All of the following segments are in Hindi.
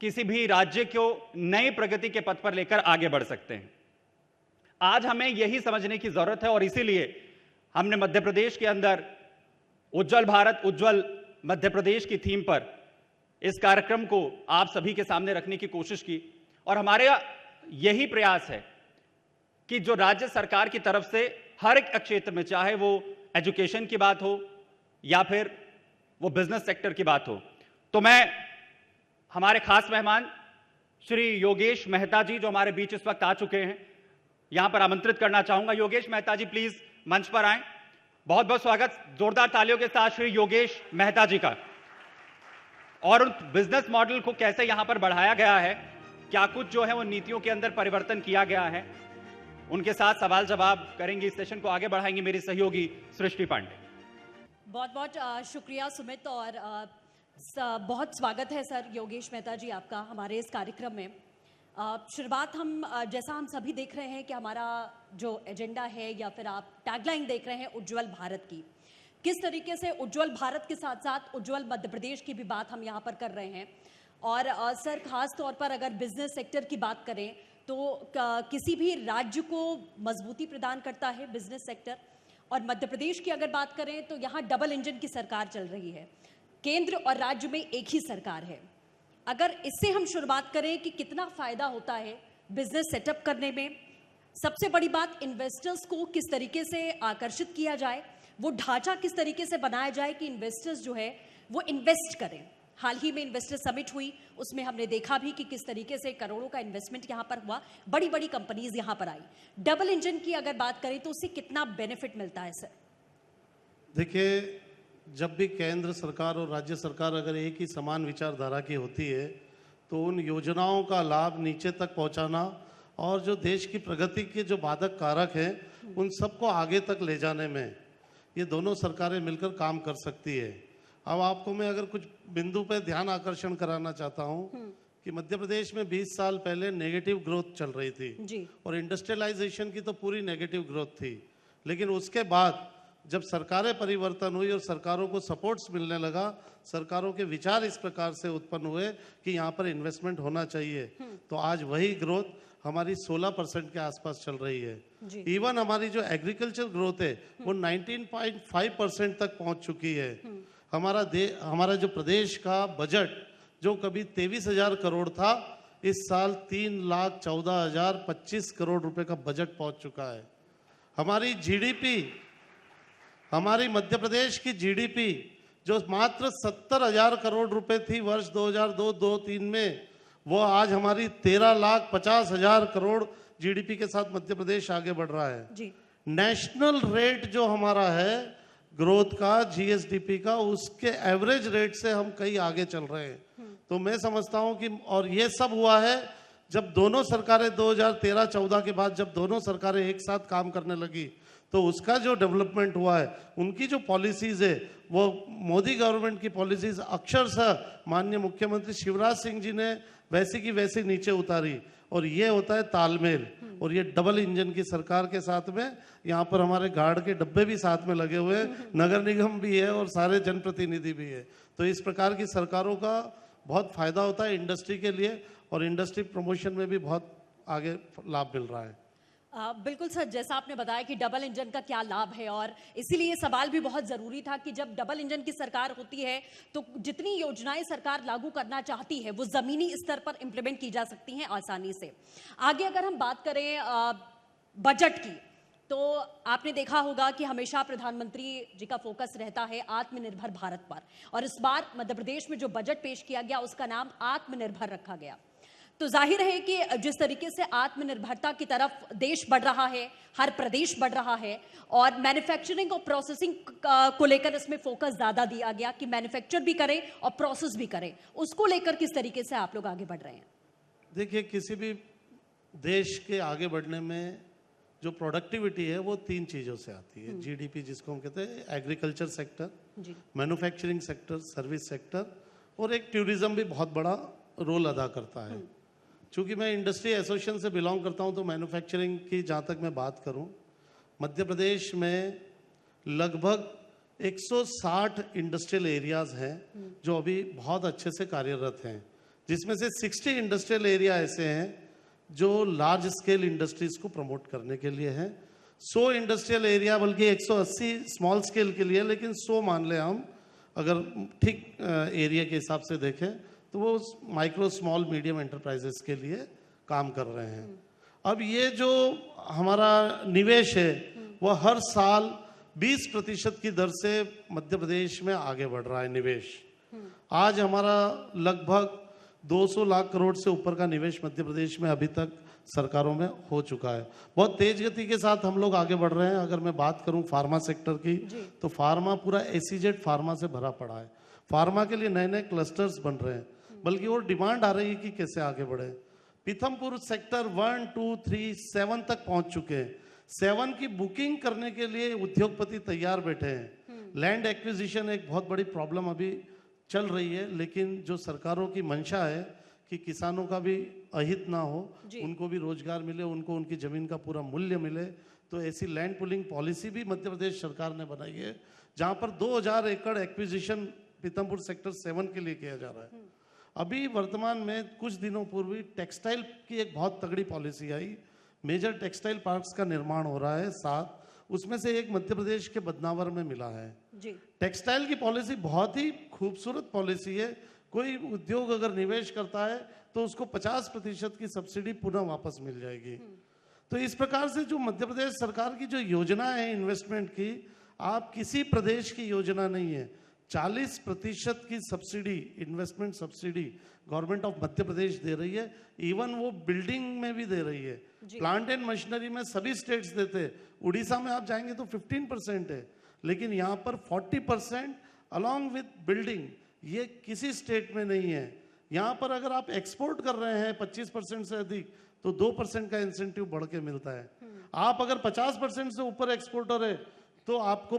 किसी भी राज्य को नई प्रगति के पथ पर लेकर आगे बढ़ सकते हैं। आज हमें यही समझने की जरूरत है और इसीलिए हमने मध्य प्रदेश के अंदर उज्जवल भारत उज्जवल मध्य प्रदेश की थीम पर इस कार्यक्रम को आप सभी के सामने रखने की कोशिश की। और हमारा यही प्रयास है कि जो राज्य सरकार की तरफ से हर एक क्षेत्र में, चाहे वो एजुकेशन की बात हो या फिर वो बिजनेस सेक्टर की बात हो, तो मैं हमारे खास मेहमान श्री योगेश मेहता जी जो हमारे बीच इस वक्त आ चुके हैं, यहां पर आमंत्रित करना चाहूंगा। योगेश मेहता जी प्लीज मंच पर आएं। बहुत बहुत स्वागत जोरदार तालियों के साथ श्री योगेश मेहता जी का। और उन बिजनेस मॉडल को कैसे यहां पर बढ़ाया गया है, क्या कुछ जो है वो नीतियों के अंदर परिवर्तन किया गया है, उनके साथ सवाल जवाब करेंगे। इस सेशन को आगे बढ़ाएंगे मेरी सहयोगी सृष्टि पांडे। बहुत बहुत शुक्रिया सुमित और बहुत स्वागत है सर योगेश मेहता जी आपका हमारे इस कार्यक्रम में। शुरुआत हम जैसा हम सभी देख रहे हैं कि हमारा जो एजेंडा है या फिर आप टैगलाइन देख रहे हैं उज्जवल भारत की, किस तरीके से उज्जवल भारत के साथ साथ उज्जवल मध्य प्रदेश की भी बात हम यहाँ पर कर रहे हैं। और सर खास तौर पर अगर बिजनेस सेक्टर की बात करें तो किसी भी राज्य को मजबूती प्रदान करता है बिजनेस सेक्टर। और मध्य प्रदेश की अगर बात करें तो यहाँ डबल इंजन की सरकार चल रही है, केंद्र और राज्य में एक ही सरकार है। अगर इससे हम शुरुआत करें कि कितना फायदा होता है बिजनेस सेटअप करने में, सबसे बड़ी बात इन्वेस्टर्स को किस तरीके से आकर्षित किया जाए, वो ढांचा किस तरीके से बनाया जाए कि इन्वेस्टर्स जो है वो इन्वेस्ट करें। हाल ही में इन्वेस्टर समिट हुई, उसमें हमने देखा भी कि किस तरीके से करोड़ों का इन्वेस्टमेंट यहाँ पर हुआ, बड़ी बड़ी कंपनीज यहाँ पर आई। डबल इंजन की अगर बात करें तो उससे कितना बेनिफिट मिलता है सर? देखिए, जब भी केंद्र सरकार और राज्य सरकार अगर एक ही समान विचारधारा की होती है तो उन योजनाओं का लाभ नीचे तक पहुंचाना और जो देश की प्रगति के जो बाधक कारक हैं उन सबको आगे तक ले जाने में ये दोनों सरकारें मिलकर काम कर सकती है। अब आपको मैं अगर कुछ बिंदु पे ध्यान आकर्षण कराना चाहता हूँ कि मध्य प्रदेश में 20 साल पहले नेगेटिव ग्रोथ चल रही थी जी। और इंडस्ट्रियलाइजेशन की तो पूरी नेगेटिव ग्रोथ थी। लेकिन उसके बाद जब सरकारें परिवर्तन हुई और सरकारों को सपोर्ट्स मिलने लगा, सरकारों के विचार इस प्रकार से उत्पन्न हुए कि यहाँ पर इन्वेस्टमेंट होना चाहिए, तो आज वही ग्रोथ हमारी 16% के आसपास चल रही है। इवन हमारी जो एग्रीकल्चर ग्रोथ है वो 19.5% तक पहुंच चुकी है। हमारा जो प्रदेश का बजट जो कभी 23,000 करोड़ था, इस साल 3,14,025 करोड़ रुपए का बजट पहुंच चुका है। हमारी जीडीपी, हमारी मध्य प्रदेश की जीडीपी जो मात्र 70,000 करोड़ रुपए थी वर्ष 2002-03 में, वो आज हमारी 13,50,000 करोड़ जीडीपी के साथ मध्य प्रदेश आगे बढ़ रहा है जी। नेशनल रेट जो हमारा है ग्रोथ का, जीएसडीपी का, उसके एवरेज रेट से हम कहीं आगे चल रहे हैं। तो मैं समझता हूं कि, और ये सब हुआ है जब दोनों सरकारें 2013-14 के बाद जब दोनों सरकारें एक साथ काम करने लगी, तो उसका जो डेवलपमेंट हुआ है, उनकी जो पॉलिसीज है वो मोदी गवर्नमेंट की पॉलिसीज अक्षरशः माननीय मुख्यमंत्री शिवराज सिंह जी ने वैसी की वैसी नीचे उतारी। और ये होता है तालमेल, और ये डबल इंजन की सरकार के साथ में यहाँ पर हमारे गार्ड के डब्बे भी साथ में लगे हुए, नगर निगम भी है और सारे जनप्रतिनिधि भी है। तो इस प्रकार की सरकारों का बहुत फायदा होता है इंडस्ट्री के लिए, और इंडस्ट्री प्रमोशन में भी बहुत आगे लाभ मिल रहा है। बिल्कुल सर, जैसा आपने बताया कि डबल इंजन का क्या लाभ है, और इसीलिए सवाल भी बहुत जरूरी था कि जब डबल इंजन की सरकार होती है तो जितनी योजनाएं सरकार लागू करना चाहती है वो जमीनी स्तर पर इंप्लीमेंट की जा सकती हैं आसानी से। आगे अगर हम बात करें बजट की, तो आपने देखा होगा कि हमेशा प्रधानमंत्री जी का फोकस रहता है आत्मनिर्भर भारत पर, और इस बार मध्य प्रदेश में जो बजट पेश किया गया उसका नाम आत्मनिर्भर रखा गया। तो जाहिर है कि जिस तरीके से आत्मनिर्भरता की तरफ देश बढ़ रहा है, हर प्रदेश बढ़ रहा है, और मैन्युफैक्चरिंग और प्रोसेसिंग को लेकर इसमें फोकस ज्यादा दिया गया कि मैन्युफैक्चर भी करें और प्रोसेस भी करें, उसको लेकर किस तरीके से आप लोग आगे बढ़ रहे हैं? देखिए, किसी भी देश के आगे बढ़ने में जो प्रोडक्टिविटी है वो 3 चीज़ों से आती है। जीडीपी जिसको हम कहते हैं, agriculture sector, manufacturing sector, service sector, और एक टूरिज्म भी बहुत बड़ा रोल अदा करता है। चूँकि मैं इंडस्ट्री एसोसिएशन से बिलोंग करता हूँ, तो मैन्युफैक्चरिंग की जहाँ तक मैं बात करूँ, मध्य प्रदेश में लगभग 160 इंडस्ट्रियल एरियाज़ हैं जो अभी बहुत अच्छे से कार्यरत हैं, जिसमें से 60 इंडस्ट्रियल एरिया ऐसे हैं जो लार्ज स्केल इंडस्ट्रीज को प्रमोट करने के लिए हैं। 100 इंडस्ट्रियल एरिया बल्कि 180 स्मॉल स्केल के लिए, लेकिन 100 मान लें हम, अगर ठीक एरिया के हिसाब से देखें तो वो माइक्रो स्मॉल मीडियम एंटरप्राइजेस के लिए काम कर रहे हैं। अब ये जो हमारा निवेश है वो हर साल 20% की दर से मध्य प्रदेश में आगे बढ़ रहा है निवेश। आज हमारा लगभग 200 लाख करोड़ से ऊपर का निवेश मध्य प्रदेश में अभी तक सरकारों में हो चुका है। बहुत तेज गति के साथ हम लोग आगे बढ़ रहे हैं। अगर मैं बात करूं फार्मा सेक्टर की तो फार्मा पूरा एसीजेड फार्मा से भरा पड़ा है। फार्मा के लिए नए नए क्लस्टर्स बन रहे हैं, बल्कि और डिमांड आ रही है कि कैसे आगे बढ़े। पीथमपुर सेक्टर 1, 2, 3, 7 तक पहुंच चुके हैं। 7 की बुकिंग करने के लिए उद्योगपति तैयार बैठे हैं। लैंड एक्विजिशन एक बहुत बड़ी प्रॉब्लम अभी चल रही है, लेकिन जो सरकारों की मंशा है कि किसानों का भी अहित ना हो, उनको भी रोजगार मिले, उनको उनकी जमीन का पूरा मूल्य मिले, तो ऐसी लैंड पुलिंग पॉलिसी भी मध्य प्रदेश सरकार ने बनाई है, जहां पर 2000 एकड़ एक्विजिशन पीथमपुर सेक्टर 7 के लिए किया जा रहा है। अभी वर्तमान में कुछ दिनों पूर्व टेक्सटाइल की एक बहुत तगड़ी पॉलिसी आई। मेजर टेक्सटाइल पार्क्स का निर्माण हो रहा है 7, उसमें से एक मध्य प्रदेश के बदनावर में मिला है। जी। टेक्सटाइल की पॉलिसी बहुत ही खूबसूरत पॉलिसी है। कोई उद्योग अगर निवेश करता है तो उसको 50% की सब्सिडी पुनः वापस मिल जाएगी। तो इस प्रकार से जो मध्य प्रदेश सरकार की जो योजना है इन्वेस्टमेंट की, आप किसी प्रदेश की योजना नहीं है। 40% की subsidy, investment subsidy government of Madhya Pradesh दे रही है। इवन वो बिल्डिंग में भी दे रही है। प्लांट एंड मशीनरी में सभी स्टेट्स देते हैं। उड़ीसा में आप जाएंगे तो 15% है, लेकिन यहाँ पर 40% अलॉन्ग विद बिल्डिंग, ये किसी स्टेट में नहीं है। यहाँ पर अगर आप एक्सपोर्ट कर रहे हैं 25% से अधिक तो 2% का इंसेंटिव बढ़ के मिलता है। आप अगर 50% से ऊपर एक्सपोर्टर है तो आपको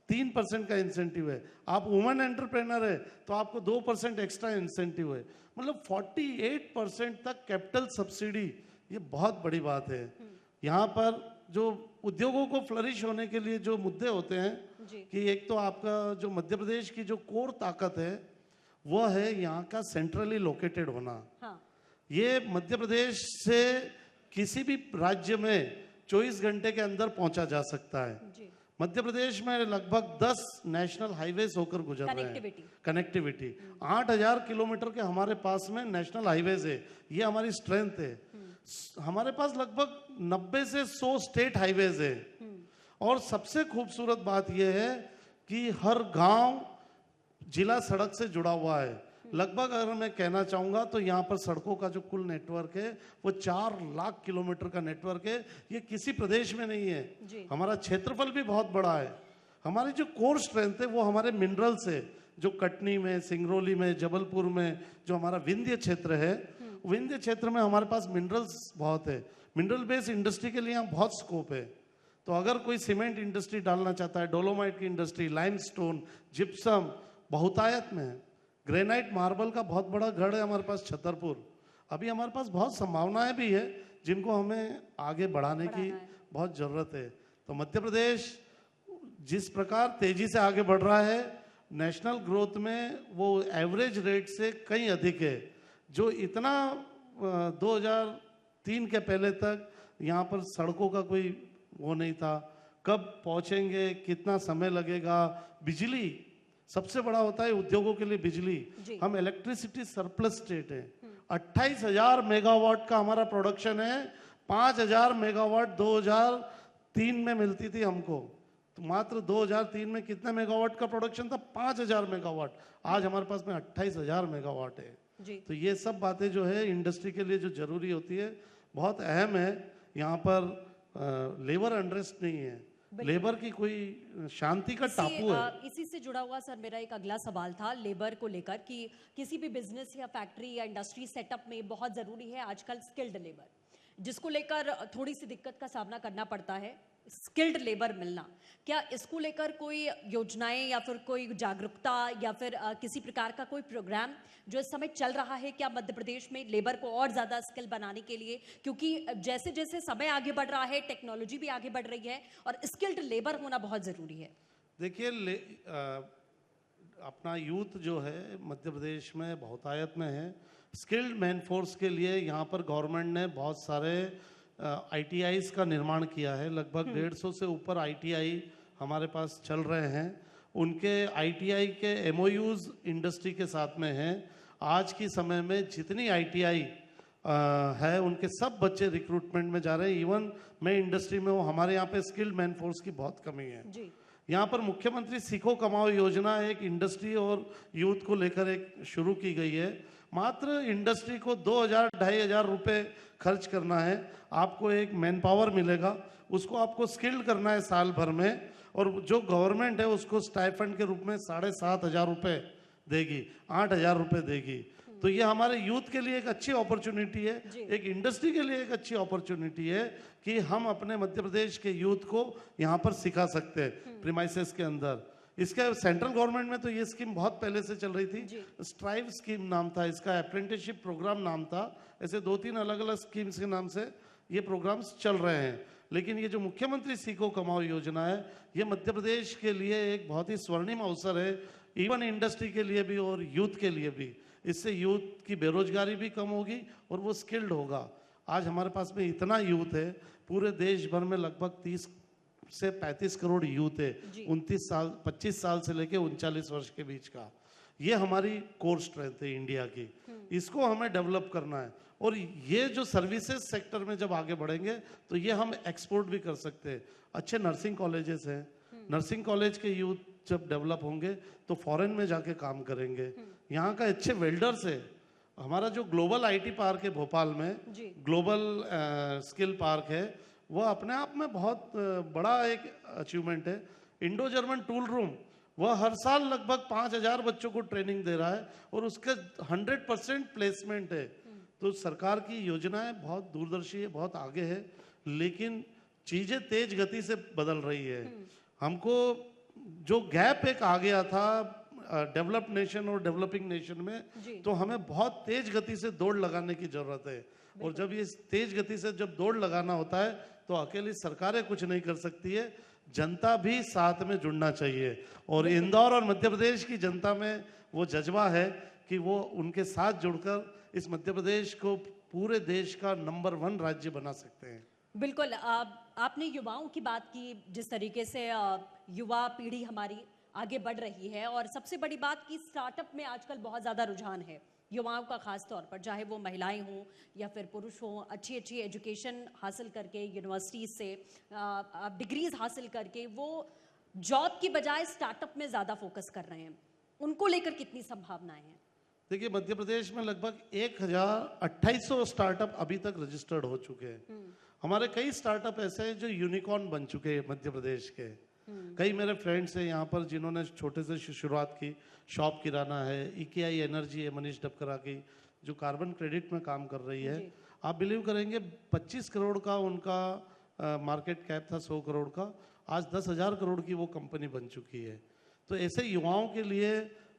3% का इंसेंटिव है। आप वुमेन एंटरप्रेनर है तो आपको 2% एक्स्ट्रा इंसेंटिव है। मतलब 48% तक कैपिटल सब्सिडी, ये बहुत बड़ी बात है। यहाँ पर जो उद्योगों को फ्लरिश होने के लिए जो मुद्दे होते हैं कि एक तो आपका जो मध्य प्रदेश की जो कोर ताकत है वो है यहाँ का सेंट्रली लोकेटेड होना। हाँ। ये मध्य प्रदेश से किसी भी राज्य में 24 घंटे के अंदर पहुंचा जा सकता है। मध्य प्रदेश में लगभग 10 नेशनल हाईवेज होकर गुजर रहे हैं। कनेक्टिविटी 8000 किलोमीटर के हमारे पास में नेशनल हाईवेज है। ये हमारी स्ट्रेंथ है। हमारे पास लगभग 90 से 100 स्टेट हाईवेज है। और सबसे खूबसूरत बात यह है कि हर गांव जिला सड़क से जुड़ा हुआ है। लगभग अगर मैं कहना चाहूंगा तो यहाँ पर सड़कों का जो कुल नेटवर्क है वो 4 लाख किलोमीटर का नेटवर्क है। ये किसी प्रदेश में नहीं है। हमारा क्षेत्रफल भी बहुत बड़ा है। हमारी जो कोर स्ट्रेंथ है वो हमारे मिनरल्स है, जो कटनी में, सिंगरौली में, जबलपुर में जो हमारा विंध्य क्षेत्र है, विंध्य क्षेत्र में हमारे पास मिनरल्स बहुत है। मिनरल बेस्ड इंडस्ट्री के लिए यहाँ बहुत स्कोप है। तो अगर कोई सीमेंट इंडस्ट्री डालना चाहता है, डोलोमाइट की इंडस्ट्री, लाइमस्टोन, जिप्सम बहुतायत में है। ग्रेनाइट मार्बल का बहुत बड़ा गढ़ है हमारे पास छतरपुर। अभी हमारे पास बहुत संभावनाएं भी है जिनको हमें आगे बढ़ाने की बहुत जरूरत है। तो मध्य प्रदेश जिस प्रकार तेजी से आगे बढ़ रहा है, नेशनल ग्रोथ में वो एवरेज रेट से कहीं अधिक है। जो इतना 2003 के पहले तक यहाँ पर सड़कों का कोई वो नहीं था, कब पहुंचेंगे, कितना समय लगेगा। बिजली सबसे बड़ा होता है उद्योगों के लिए बिजली। हम इलेक्ट्रिसिटी सरप्लस स्टेट है। 28,000 मेगावाट का हमारा प्रोडक्शन है। 5,000 मेगावाट 2003 में मिलती थी हमको। तो मात्र 2003 में कितने मेगावाट का प्रोडक्शन था? 5,000 मेगावाट। आज हमारे पास में 28,000 मेगावाट है। तो ये सब बातें जो है इंडस्ट्री के लिए जो जरूरी होती है बहुत अहम है। यहाँ पर लेबर अनरेस्ट नहीं है, लेबर की कोई शांति का टापू है। इसी से जुड़ा हुआ सर मेरा एक अगला सवाल था लेबर को लेकर कि किसी भी बिजनेस या फैक्ट्री या इंडस्ट्री सेटअप में बहुत जरूरी है आजकल स्किल्ड लेबर, जिसको लेकर थोड़ी सी दिक्कत का सामना करना पड़ता है, स्किल्ड लेबर मिलना। क्या इसको लेकर कोई योजनाएं या फिर कोई जागरूकता या फिर किसी प्रकार का कोई प्रोग्राम जो इस समय चल रहा है क्या मध्य प्रदेश में लेबर को और ज्यादा स्किल बनाने के लिए? क्योंकि जैसे जैसे समय आगे बढ़ रहा है, टेक्नोलॉजी भी आगे बढ़ रही है और स्किल्ड लेबर होना बहुत जरूरी है। देखिए अपना यूथ जो है मध्य प्रदेश में बहुतायत में है। स्किल्ड मैन फोर्स के लिए यहाँ पर गवर्नमेंट ने बहुत सारे ITIs का निर्माण किया है। लगभग 150 से ऊपर ITI हमारे पास चल रहे हैं। उनके ITI के MOUs इंडस्ट्री के साथ में हैं। आज की समय में जितनी ITI है उनके सब बच्चे रिक्रूटमेंट में जा रहे हैं। इवन मैं इंडस्ट्री में हूँ, हमारे यहाँ पे स्किल्ड मैन फोर्स की बहुत कमी है। जी। यहाँ पर मुख्यमंत्री सीखो कमाओ योजना एक इंडस्ट्री और यूथ को लेकर एक शुरू की गई है। मात्र इंडस्ट्री को 2,000-2,500 रुपये खर्च करना है, आपको एक मैन पावर मिलेगा, उसको आपको स्किल्ड करना है साल भर में, और जो गवर्नमेंट है उसको स्टाइफंड के रूप में 7,500 रुपये देगी, 8,000 रुपये देगी। तो ये हमारे यूथ के लिए एक अच्छी अपॉर्चुनिटी है, एक इंडस्ट्री के लिए एक अच्छी अपॉर्चुनिटी है कि हम अपने मध्य प्रदेश के यूथ को यहाँ पर सिखा सकते हैं प्रीमाइसेस के अंदर। इसके सेंट्रल गवर्नमेंट में तो ये स्कीम बहुत पहले से चल रही थी। स्ट्राइव स्कीम नाम था इसका, अप्रेंटिसशिप प्रोग्राम नाम था। ऐसे 2-3 अलग अलग स्कीम्स के नाम से ये प्रोग्राम्स चल रहे हैं। लेकिन ये जो मुख्यमंत्री सीखो कमाओ योजना है, ये मध्य प्रदेश के लिए एक बहुत ही स्वर्णिम अवसर है, इवन इंडस्ट्री के लिए भी और यूथ के लिए भी। इससे यूथ की बेरोजगारी भी कम होगी और वो स्किल्ड होगा। आज हमारे पास में इतना यूथ है, पूरे देश भर में लगभग 30 से 35 करोड़ यूथ है, 25 साल से लेके 39 वर्ष के बीच का। ये हमारी कोर स्ट्रेंथ है इंडिया की, इसको हमें डेवलप करना है। और ये जो सर्विसेज सेक्टर में जब आगे बढ़ेंगे तो ये हम एक्सपोर्ट भी कर सकते हैं। अच्छे नर्सिंग कॉलेजेस हैं, नर्सिंग कॉलेज के यूथ जब डेवलप होंगे तो फॉरेन में जाके काम करेंगे। यहाँ का अच्छे वेल्डर्स है। हमारा जो ग्लोबल IT पार्क है भोपाल में, ग्लोबल स्किल पार्क है, वह अपने आप में बहुत बड़ा एक अचीवमेंट है। इंडो जर्मन टूल रूम वह हर साल लगभग 5,000 बच्चों को ट्रेनिंग दे रहा है और उसके 100% प्लेसमेंट है। तो सरकार की योजनाएं बहुत दूरदर्शी है, बहुत आगे है, लेकिन चीजें तेज गति से बदल रही है। हमको जो गैप एक आ गया था डेवलप्ड नेशन और डेवलपिंग नेशन में, तो हमें बहुत तेज गति से दौड़ लगाने की जरूरत है। और जब ये तेज गति से जब दौड़ लगाना होता है तो अकेली सरकारें कुछ नहीं कर सकती है, जनता भी साथ में जुड़ना चाहिए। और इंदौर और मध्य प्रदेश की जनता में वो जज्बा है कि वो उनके साथ जुड़कर इस मध्य प्रदेश को पूरे देश का नंबर 1 राज्य बना सकते हैं। बिल्कुल। आपने युवाओं की बात की, जिस तरीके से युवा पीढ़ी हमारी आगे बढ़ रही है, और सबसे बड़ी बात कि स्टार्टअप में आजकल बहुत ज़्यादा रुझान है युवाओं का, खास तौर पर चाहे वो महिलाएं हों या फिर पुरुष हों। अच्छी अच्छी एजुकेशन हासिल करके, यूनिवर्सिटीज से डिग्रीज हासिल करके वो जॉब की बजाय स्टार्टअप में ज़्यादा फोकस कर रहे हैं। उनको लेकर कितनी संभावनाएं हैं? देखिए, मध्य प्रदेश में लगभग 1,2800 स्टार्टअप अभी तक रजिस्टर्ड हो चुके हैं। हमारे कई स्टार्टअप ऐसे हैं जो यूनिकॉर्न बन चुके हैं मध्य प्रदेश के। कई मेरे फ्रेंड्स हैं यहाँ पर जिन्होंने छोटे से शुरुआत की, शॉप किराना है, EKI एनर्जी है मनीष डबकरा की, जो कार्बन क्रेडिट में काम कर रही है। आप बिलीव करेंगे 25 करोड़ का उनका मार्केट कैप था, 100 करोड़ का, आज 10,000 करोड़ की वो कंपनी बन चुकी है। तो ऐसे युवाओं के लिए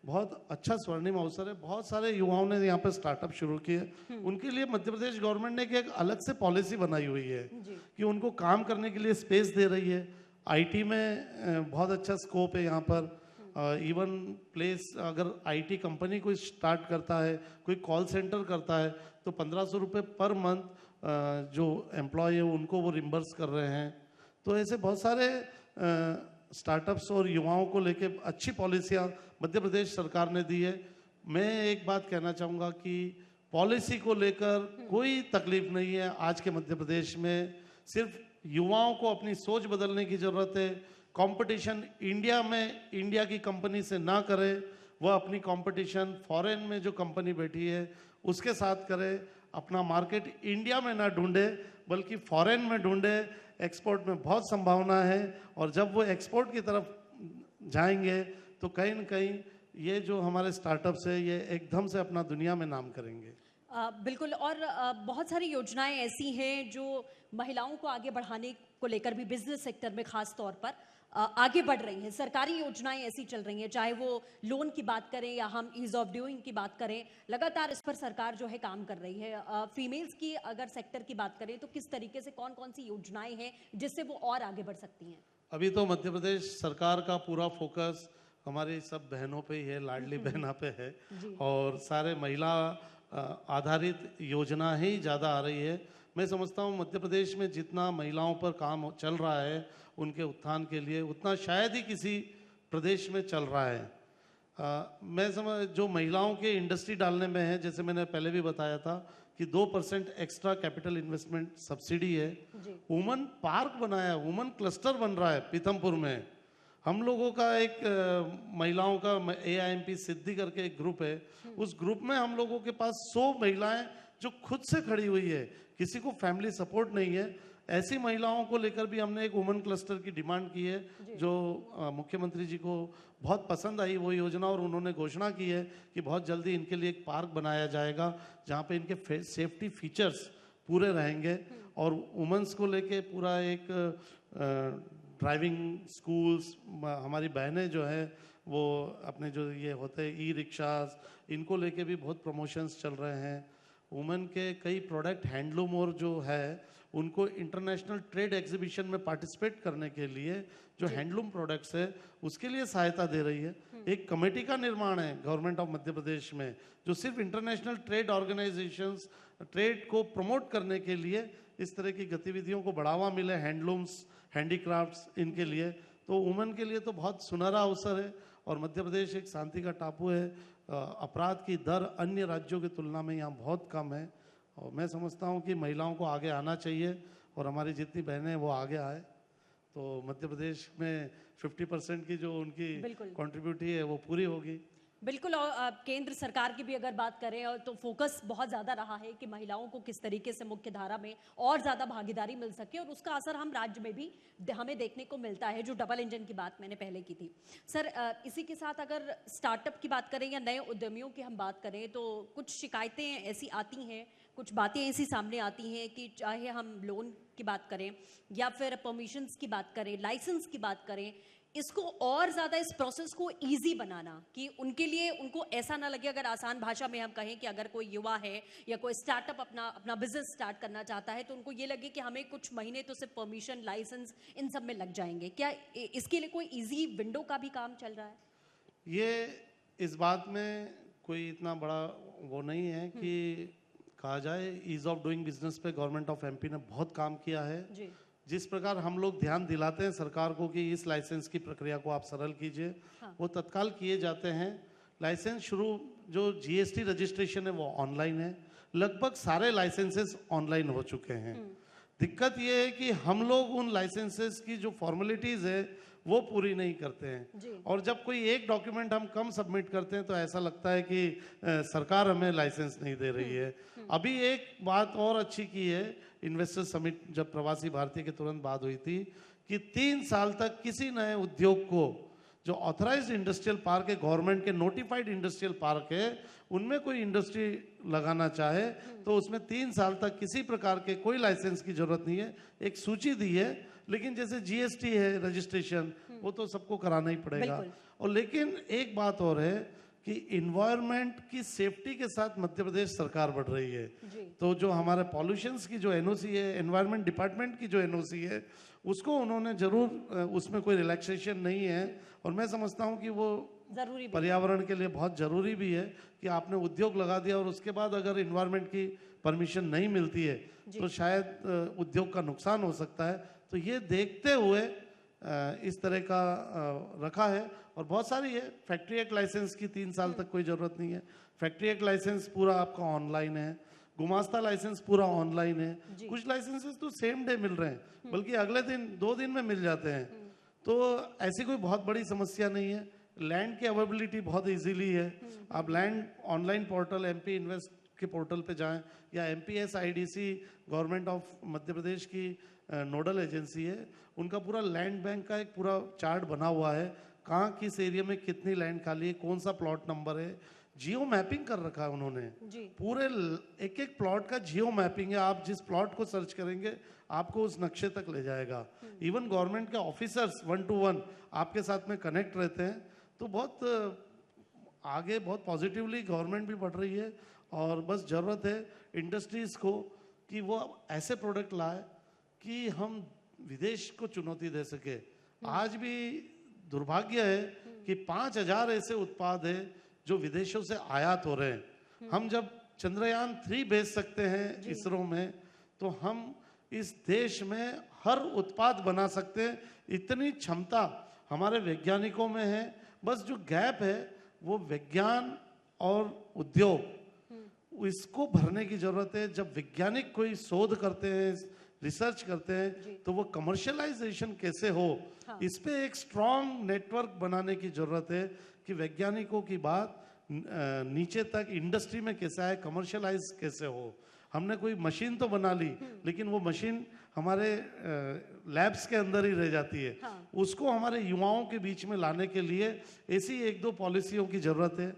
बहुत अच्छा स्वर्णिम अवसर है। बहुत सारे युवाओं ने यहाँ पर स्टार्टअप शुरू किए। उनके लिए मध्य प्रदेश गवर्नमेंट ने एक अलग से पॉलिसी बनाई हुई है कि उनको काम करने के लिए स्पेस दे रही है। IT में बहुत अच्छा स्कोप है यहाँ पर। इवन प्लेस, अगर IT कंपनी कोई स्टार्ट करता है, कोई कॉल सेंटर करता है, तो 1,500 रुपये पर मंथ जो एम्प्लॉय है उनको वो रिम्बर्स कर रहे हैं। तो ऐसे बहुत सारे स्टार्टअप्स और युवाओं को लेके अच्छी पॉलिसियाँ मध्य प्रदेश सरकार ने दी है। मैं एक बात कहना चाहूँगा कि पॉलिसी को लेकर कोई तकलीफ नहीं है। आज के मध्य प्रदेश में सिर्फ युवाओं को अपनी सोच बदलने की ज़रूरत है। कंपटीशन इंडिया में इंडिया की कंपनी से ना करे, वह अपनी कंपटीशन फॉरेन में जो कंपनी बैठी है उसके साथ करे। अपना मार्केट इंडिया में ना ढूंढे बल्कि फॉरेन में ढूंढे। एक्सपोर्ट में बहुत संभावना है और जब वो एक्सपोर्ट की तरफ जाएंगे तो कहीं न कहीं ये जो हमारे स्टार्टअप्स है ये एकदम से अपना दुनिया में नाम करेंगे। बिल्कुल। और बहुत सारी योजनाएं ऐसी हैं जो महिलाओं को आगे बढ़ाने को लेकर भी बिजनेस सेक्टर में खास तौर पर आगे बढ़ रही हैं। सरकारी योजनाएं ऐसी चल रही हैं, चाहे वो लोन की बात करें या हम ईज ऑफ डूइंग की बात करें, लगातार इस पर सरकार जो है काम कर रही है। फीमेल्स की अगर सेक्टर की बात करें तो किस तरीके से कौन कौन सी योजनाएं हैं जिससे वो और आगे बढ़ सकती हैं? अभी तो मध्य प्रदेश सरकार का पूरा फोकस हमारी सब बहनों पे ही है, लाडली बहना पे है, और सारे महिला आधारित योजना ही ज़्यादा आ रही है। मैं समझता हूँ मध्य प्रदेश में जितना महिलाओं पर काम चल रहा है उनके उत्थान के लिए, उतना शायद ही किसी प्रदेश में चल रहा है। मैं समझ जो महिलाओं के इंडस्ट्री डालने में है, जैसे मैंने पहले भी बताया था कि 2% एक्स्ट्रा कैपिटल इन्वेस्टमेंट सब्सिडी है। वुमन पार्क बनाया, वुमन क्लस्टर बन रहा है पीथमपुर में। हम लोगों का एक महिलाओं का AIMP सिद्धि करके एक ग्रुप है, उस ग्रुप में हम लोगों के पास 100 महिलाएं जो खुद से खड़ी हुई है, किसी को फैमिली सपोर्ट नहीं है। ऐसी महिलाओं को लेकर भी हमने एक वुमन क्लस्टर की डिमांड की है, जो मुख्यमंत्री जी को बहुत पसंद आई वो योजना, और उन्होंने घोषणा की है कि बहुत जल्दी इनके लिए एक पार्क बनाया जाएगा जहाँ पे इनके सेफ्टी फीचर्स पूरे रहेंगे, और वुमेंस को लेके पूरा एक ड्राइविंग स्कूल्स, हमारी बहनें जो है वो अपने जो ये होते हैं ई-रिक्शास, इनको लेके भी बहुत प्रमोशंस चल रहे हैं। वुमेन के कई प्रोडक्ट हैंडलूम और जो है उनको इंटरनेशनल ट्रेड एग्जीबिशन में पार्टिसिपेट करने के लिए जो हैंडलूम प्रोडक्ट्स है उसके लिए सहायता दे रही है। एक कमेटी का निर्माण है गवर्नमेंट ऑफ मध्य प्रदेश में, जो सिर्फ इंटरनेशनल ट्रेड ऑर्गेनाइजेशंस, ट्रेड को प्रमोट करने के लिए इस तरह की गतिविधियों को बढ़ावा मिले, हैंडलूम्स, हैंडीक्राफ्ट्स, इनके लिए तो वुमेन के लिए तो बहुत सुनहरा अवसर है। और मध्य प्रदेश एक शांति का टापू है, अपराध की दर अन्य राज्यों की तुलना में यहाँ बहुत कम है, और मैं समझता हूँ कि महिलाओं को आगे आना चाहिए, और हमारी जितनी बहनें हैं वो आगे आए तो मध्य प्रदेश में 50% की जो उनकी कंट्रीब्यूटी है वो पूरी होगी। बिल्कुल। और केंद्र सरकार की भी अगर बात करें और तो फोकस बहुत ज़्यादा रहा है कि महिलाओं को किस तरीके से मुख्य धारा में और ज़्यादा भागीदारी मिल सके, और उसका असर हम राज्य में भी हमें देखने को मिलता है, जो डबल इंजन की बात मैंने पहले की थी। सर, इसी के साथ अगर स्टार्टअप की बात करें या नए उद्यमियों की हम बात करें तो कुछ शिकायतें ऐसी आती हैं, कुछ बातें ऐसी सामने आती हैं कि चाहे हम लोन की बात करें या फिर परमिशंस की बात करें, लाइसेंस की बात करें, इसको और ज़्यादा इस प्रोसेस को इजी बनाना कि उनके लिए, उनको ऐसा ना लगे, अगर आसान भाषा में हम कहें कि अगर कोई युवा है या कोई स्टार्टअप अपना बिजनेस स्टार्ट करना चाहता है तो उनको ये लगे कि हमें कुछ महीने तो सिर्फ परमिशन, लाइसेंस, इन सब में लग जाएंगे। क्या इसके लिए कोई इजी विंडो का भी काम चल रहा है? ये इस बात में कोई इतना बड़ा वो नहीं है कि कहा जाए, ईज ऑफ डूइंग बिजनेस पे गवर्नमेंट ऑफ MP ने बहुत काम किया है जी। जिस प्रकार हम लोग ध्यान दिलाते हैं सरकार को कि इस लाइसेंस की प्रक्रिया को आप सरल कीजिए, वो तत्काल किए जाते हैं। लाइसेंस शुरू जो GST रजिस्ट्रेशन है वो ऑनलाइन है, लगभग सारे लाइसेंसेस ऑनलाइन हो चुके हैं। दिक्कत ये है कि हम लोग उन लाइसेंसेस की जो फॉर्मेलिटीज है वो पूरी नहीं करते हैं, और जब कोई एक डॉक्यूमेंट हम कम सबमिट करते हैं तो ऐसा लगता है कि सरकार हमें लाइसेंस नहीं दे रही है। अभी एक बात और अच्छी की है, इन्वेस्टर समिट जब प्रवासी भारतीय के तुरंत बाद हुई थी, कि 3 साल तक किसी नए उद्योग को जो ऑथराइज्ड इंडस्ट्रियल पार्क है, गवर्नमेंट के नोटिफाइड इंडस्ट्रियल पार्क है, उनमें कोई इंडस्ट्री लगाना चाहे तो उसमें 3 साल तक किसी प्रकार के कोई लाइसेंस की जरूरत नहीं है। एक सूची दी है, लेकिन जैसे GST है रजिस्ट्रेशन, वो तो सबको कराना ही पड़ेगा। और लेकिन एक बात और है कि इन्वायरमेंट की सेफ्टी के साथ मध्य प्रदेश सरकार बढ़ रही है, तो जो हमारे पॉल्यूशंस की जो NOC है, एनवायरमेंट डिपार्टमेंट की जो NOC है, उसको उन्होंने जरूर, उसमें कोई रिलैक्सेशन नहीं है, और मैं समझता हूँ कि वो जरूरी पर्यावरण के लिए बहुत जरूरी भी है कि आपने उद्योग लगा दिया और उसके बाद अगर इन्वायरमेंट की परमिशन नहीं मिलती है तो शायद उद्योग का नुकसान हो सकता है। तो ये देखते हुए इस तरह का रखा है, और बहुत सारी है। फैक्ट्री एक्ट लाइसेंस की 3 साल तक कोई ज़रूरत नहीं है, फैक्ट्री एक्ट लाइसेंस पूरा आपका ऑनलाइन है, गुमास्ता लाइसेंस पूरा ऑनलाइन है, कुछ लाइसेंसेस तो सेम डे मिल रहे हैं, बल्कि अगले दिन 2 दिन में मिल जाते हैं। तो ऐसी कोई बहुत बड़ी समस्या नहीं है। लैंड की अवेलेबिलिटी बहुत इजीली है, आप land online portal MP invest के पोर्टल पे जाएं, या MPS IDC government of Madhya प्रदेश की नोडल एजेंसी है, उनका पूरा लैंड बैंक का एक पूरा चार्ट बना हुआ है, कहाँ किस एरिया में कितनी लैंड खाली है, कौन सा प्लॉट नंबर है, जियो मैपिंग कर रखा है उन्होंने पूरे एक एक प्लॉट का जियो मैपिंग है। आप जिस प्लॉट को सर्च करेंगे आपको उस नक्शे तक ले जाएगा। इवन गवर्नमेंट के ऑफिसर्स 1 to 1 आपके साथ में कनेक्ट रहते हैं। तो बहुत आगे बहुत पॉजिटिवली गवर्नमेंट भी बढ़ रही है, और बस ज़रूरत है इंडस्ट्रीज़ को कि वो ऐसे प्रोडक्ट लाए कि हम विदेश को चुनौती दे सके। आज भी दुर्भाग्य है कि 5,000 ऐसे उत्पाद है जो विदेशों से आयात हो रहे हैं। हम जब चंद्रयान 3 भेज सकते हैं इसरो में, तो हम इस देश में हर उत्पाद बना सकते हैं। इतनी क्षमता हमारे वैज्ञानिकों में है। बस जो गैप है वो विज्ञान और उद्योग, इसको भरने की जरूरत है। जब वैज्ञानिक कोई शोध करते हैं, रिसर्च करते हैं, तो वो कमर्शियलाइजेशन कैसे हो, इस पे एक स्ट्रॉन्ग नेटवर्क बनाने की जरूरत है कि वैज्ञानिकों की बात नीचे तक इंडस्ट्री में कैसे आए, कमर्शियलाइज कैसे हो। हमने कोई मशीन तो बना ली, लेकिन वो मशीन हमारे लैब्स के अंदर ही रह जाती है। उसको हमारे युवाओं के बीच में लाने के लिए ऐसी 1-2 पॉलिसियों की जरूरत है।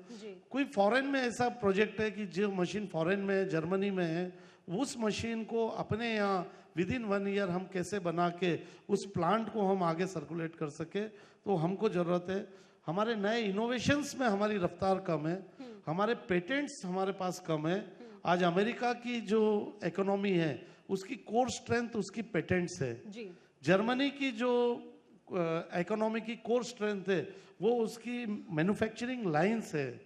कोई फॉरेन में ऐसा प्रोजेक्ट है कि जो मशीन फॉरेन में है, जर्मनी में है, उस मशीन को अपने यहाँ विदिन 1 ईयर हम कैसे बना के उस प्लांट को हम आगे सर्कुलेट कर सके, तो हमको जरूरत है। हमारे नए इनोवेशंस में हमारी रफ्तार कम है, हमारे पेटेंट्स हमारे पास कम है। आज अमेरिका की जो इकोनॉमी है उसकी कोर स्ट्रेंथ उसकी पेटेंट्स है। जर्मनी की जो इकोनॉमी की कोर स्ट्रेंथ है वो उसकी मैन्युफैक्चरिंग लाइंस है।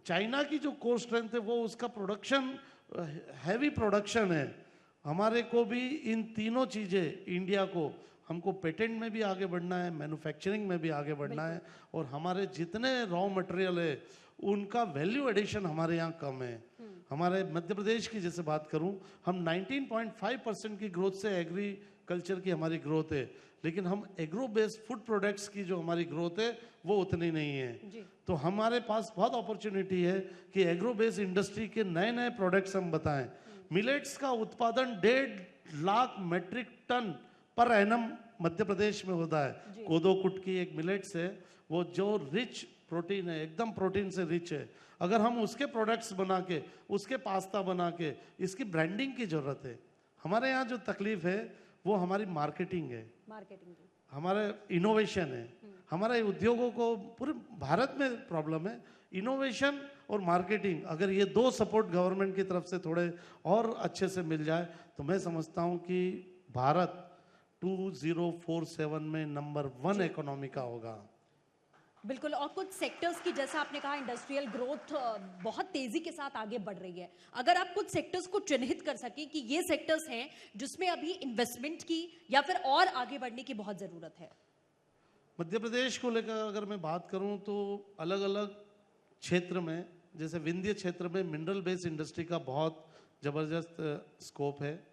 चाइना की जो कोर स्ट्रेंथ है वो उसका प्रोडक्शन, हैवी प्रोडक्शन है। हमारे को भी इन तीनों चीज़ें, इंडिया को, हमको पेटेंट में भी आगे बढ़ना है, मैन्युफैक्चरिंग में भी आगे बढ़ना है, और हमारे जितने रॉ मटेरियल है उनका वैल्यू एडिशन हमारे यहाँ कम है। हमारे मध्य प्रदेश की जैसे बात करूं, हम 19.5% की ग्रोथ से एग्रीकल्चर की हमारी ग्रोथ है, लेकिन हम एग्रो बेस्ड फूड प्रोडक्ट्स की जो हमारी ग्रोथ है वो उतनी नहीं है। तो हमारे पास बहुत अपॉर्चुनिटी है कि एग्रो बेस्ड इंडस्ट्री के नए नए प्रोडक्ट्स हम बताएं। मिलेट्स का उत्पादन 1.5 lakh metric ton per annum Madhya Pradesh में होता है। कोदो कुटकी एक मिलेट्स है, वो जो रिच प्रोटीन है, एकदम प्रोटीन से रिच है। अगर हम उसके प्रोडक्ट्स बना के, उसके पास्ता बना के, इसकी ब्रांडिंग की जरूरत है। हमारे यहाँ जो तकलीफ है वो हमारी मार्केटिंग है, हमारे इनोवेशन है। हमारे उद्योगों को पूरे भारत में प्रॉब्लम है, इनोवेशन और मार्केटिंग। अगर ये 2 सपोर्ट गवर्नमेंट की तरफ से थोड़े और अच्छे से मिल जाए तो मैं समझता हूँ कि भारत 2047 में नंबर 1 इकोनॉमी का होगा। बिल्कुल। और कुछ सेक्टर्स की, जैसा आपने कहा, इंडस्ट्रियल ग्रोथ बहुत तेजी के साथ आगे बढ़ रही है। अगर आप कुछ सेक्टर्स को चिन्हित कर सके कि ये सेक्टर्स हैं जिसमें अभी इन्वेस्टमेंट की या फिर और आगे बढ़ने की बहुत जरूरत है। मध्य प्रदेश को लेकर अगर मैं बात करूं तो अलग अलग क्षेत्र में, जैसे विंध्य क्षेत्र में मिनरल बेस्ड इंडस्ट्री का बहुत जबरदस्त स्कोप है।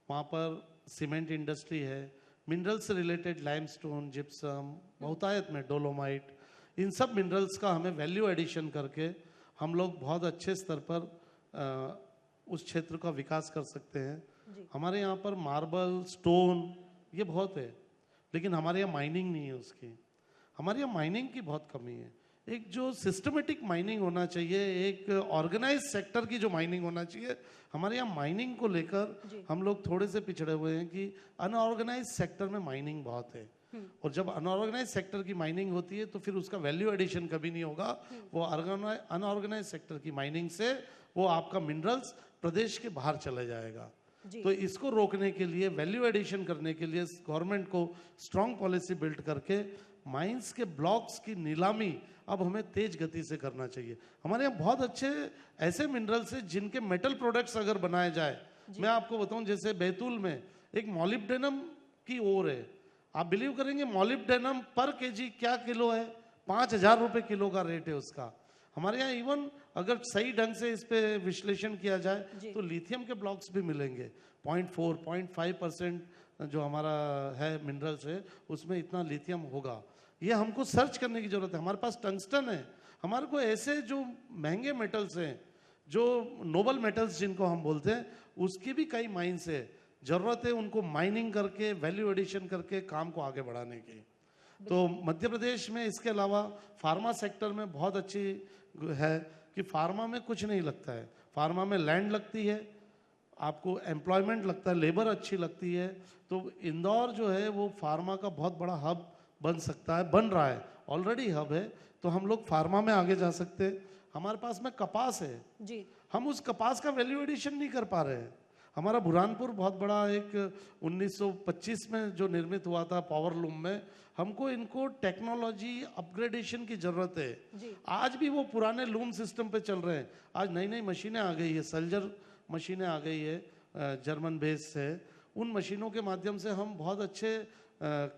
वहाँ पर सीमेंट इंडस्ट्री है, मिनरल से रिलेटेड लाइमस्टोन, जिप्सम, बहुतायत में डोलोमाइट, इन सब मिनरल्स का हमें वैल्यू एडिशन करके हम लोग बहुत अच्छे स्तर पर उस क्षेत्र का विकास कर सकते हैं। हमारे यहाँ पर मार्बल, स्टोन ये बहुत है, लेकिन हमारे यहाँ माइनिंग नहीं है उसकी। हमारे यहाँ माइनिंग की बहुत कमी है। एक जो सिस्टमेटिक माइनिंग होना चाहिए, एक ऑर्गेनाइज सेक्टर की जो माइनिंग होना चाहिए, हमारे यहाँ माइनिंग को लेकर हम लोग थोड़े से पिछड़े हुए हैं कि अनऑर्गेनाइज सेक्टर में माइनिंग बहुत है। और जब अनऑर्गेनाइज सेक्टर की माइनिंग होती है तो फिर उसका वैल्यू एडिशन कभी नहीं होगा। वो अनऑर्गेनाइज सेक्टर की माइनिंग से वो आपका मिनरल्स प्रदेश के बाहर चले जाएगा। तो इसको रोकने के लिए, वैल्यू एडिशन करने के लिए गवर्नमेंट को स्ट्रॉन्ग पॉलिसी बिल्ड करके माइंस के ब्लॉक्स की नीलामी अब हमें तेज गति से करना चाहिए। हमारे यहाँ बहुत अच्छे ऐसे मिनरल्स हैं जिनके मेटल प्रोडक्ट्स अगर बनाए जाए, मैं आपको बताऊं, जैसे बैतूल में एक मॉलिब्डेनम की ओर है। आप बिलीव करेंगे मॉलिब्डेनम पर केजी क्या किलो है? 5,000 रुपए किलो का रेट है उसका। हमारे यहाँ इवन अगर सही ढंग से इस पे विश्लेषण किया जाए तो लिथियम के ब्लॉक्स भी मिलेंगे। 0.4-0.5% जो हमारा है मिनरल्स है उसमें इतना लिथियम होगा। ये हमको सर्च करने की जरूरत है। हमारे पास टंगस्टन है। हमारे को ऐसे जो महंगे मेटल्स हैं, जो नोबल मेटल्स जिनको हम बोलते हैं, उसकी भी कई माइंस है। जरूरत है उनको माइनिंग करके, वैल्यू एडिशन करके काम को आगे बढ़ाने की। तो मध्य प्रदेश में इसके अलावा फार्मा सेक्टर में बहुत अच्छी है कि फार्मा में कुछ नहीं लगता है। फार्मा में लैंड लगती है, आपको एम्प्लॉयमेंट लगता है, लेबर अच्छी लगती है। तो इंदौर जो है वो फार्मा का बहुत बड़ा हब बन सकता है, बन रहा है, ऑलरेडी हब है। तो हम लोग फार्मा में आगे जा सकते हैं। हमारे पास में कपास है जी, हम उस कपास का वैल्यू एडिशन नहीं कर पा रहे हैं। हमारा बुरहानपुर बहुत बड़ा एक 1925 में जो निर्मित हुआ था पावर लूम में, हमको इनको टेक्नोलॉजी अपग्रेडेशन की जरूरत है। जी। आज भी वो पुराने लूम सिस्टम पे चल रहे हैं। आज नई नई मशीनें आ गई है, सल्जर मशीनें आ गई है जर्मन बेस से। उन मशीनों के माध्यम से हम बहुत अच्छे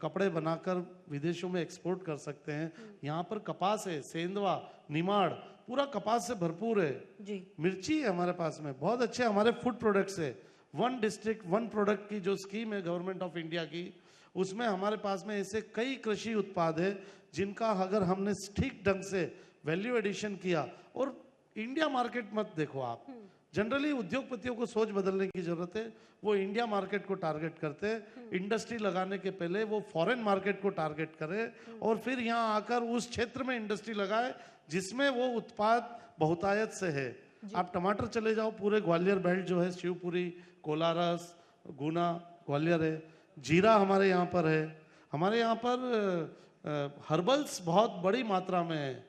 कपड़े बनाकर विदेशों में एक्सपोर्ट कर सकते हैं। यहाँ पर कपास है, सेंधवा, निमाड़, पूरा कपास से भरपूर है। जी। मिर्ची है हमारे पास में, बहुत अच्छे हमारे फूड प्रोडक्ट्स है। वन डिस्ट्रिक्ट वन प्रोडक्ट की जो स्कीम है गवर्नमेंट ऑफ इंडिया की, उसमें हमारे पास में ऐसे कई कृषि उत्पाद है जिनका अगर हमने ठीक ढंग से वैल्यू एडिशन किया। और इंडिया मार्केट मत देखो आप, जनरली उद्योगपतियों को सोच बदलने की जरूरत है। वो इंडिया मार्केट को टारगेट करते हैं। इंडस्ट्री लगाने के पहले वो फॉरेन मार्केट को टारगेट करे और फिर यहाँ आकर उस क्षेत्र में इंडस्ट्री लगाए जिसमें वो उत्पाद बहुतायत से है। आप टमाटर चले जाओ, पूरे ग्वालियर बेल्ट जो है, शिवपुरी, कोलारस, गुना, ग्वालियर है। जीरा हमारे यहाँ पर है। हमारे यहाँ पर हर्बल्स बहुत बड़ी मात्रा में है।